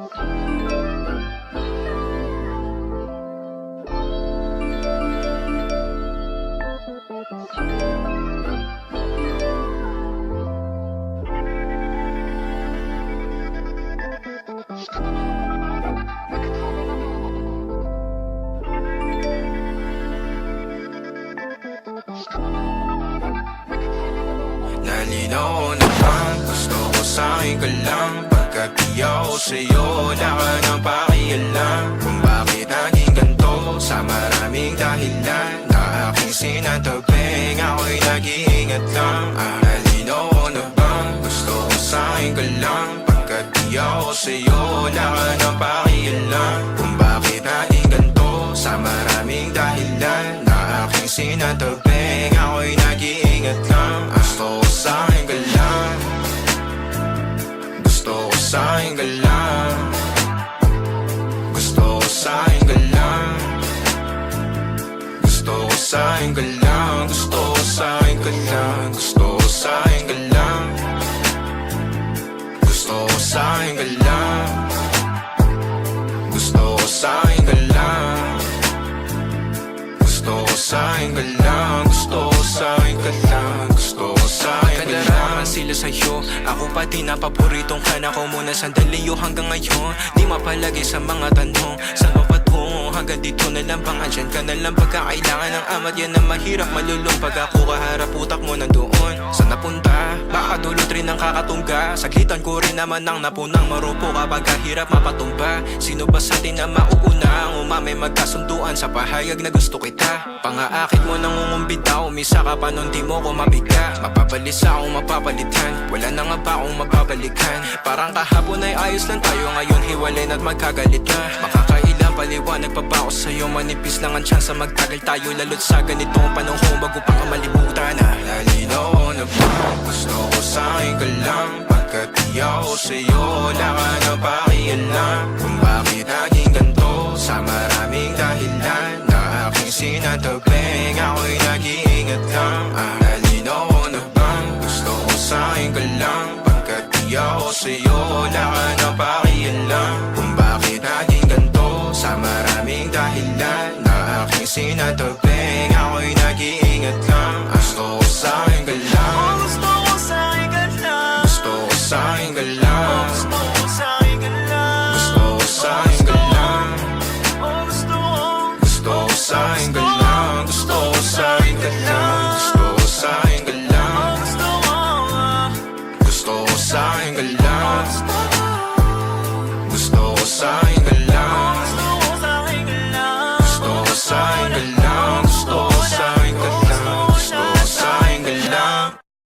Nalinaw na bang gusto ko sa'kin ka lang? Pagkat di ako sa'yo, wala ka nang pakialam. Kung bakit naging ganito sa maraming dahilan na aking sinatabing, ako'y nag-iingat lang. Nalinaw na bang gusto ko sa'kin ka lang? Pagkat di ako sa'yo, wala ka nang pakialam. Kung bakit naging ganito sa maraming dahilan na aking sinatabing, ako'y nag-iingat lang. Gusto ko sa'kin ka lang, gusto ko sa'kin ka lang, gusto ko sa'kin ka lang, gusto ko sa'kin ka lang, gusto ko sa'kin ka lang, gusto ko sa'kin ka lang, gusto ko sa'kin ka lang, gusto ko sa'kin ka lang, gusto ko sa'kin ka lang, gusto ko sa'kin ka lang, gusto ko sa'kin ka lang. Sila sa'yo, ako pati na paboritong ka na ko muna sandali yo hanggang ngayon. Di mapalagi sa mga tanong, saan mo patungo? Hanggang dito na lang bang andyan ka na lang pagkakailangan ng amat? Yan ang mahirap malulong pag ako kaharap utak mo nandoon. Saan napunta? Baka dulot rin ang kakatungga. Saglitan ko rin naman ang napunang marupo kapag kahirap mapatumba. Sino ba sa atin na mauuna ang umamay magkasunduan sa pahayag na gusto kita? Pangaakit mo nang umumbita, umisa ka pa nun di mo ko mabiga. Mapapalis akong mapapalitan, wala na nga ba akong mapabalikan? Parang kahapon ay ayos lang tayo, ngayon hiwalay na't magkagalit na. Makakailang paliwanag pa ba ako sa'yo? Manipis lang ang tsansa magtagal tayo, lalo't sa ganitong panahon bago pa ka malibutan na. Nalinaw na ba gusto ko sa'kin ka lang? Pagkat di ako sa'yo, wala ka na pakialam. Kung bakit naging ganito sa maraming dahilan na aking sinatabing, ako'y nag-iingat lang. Nalinaw na bang gusto ko sa'kin ka lang? Pagkat di ako sa'yo, wala ka na pakialam. Kung bakit naging ganito sa maraming dahilan na aking sinatabing, ako'y nag-iingat lang. Gusto ko sa'kin ka lang, gusto ko sa'kin ka lang, gusto ko sa'kin ka lang, gusto ko sa'kin ka lang, gusto ko sa'kin ka lang, gusto ko sa'kin ka lang, gusto ko sa'kin ka lang, gusto ko sa'kin ka lang, gusto ko gusto ko sa'kin ka lang.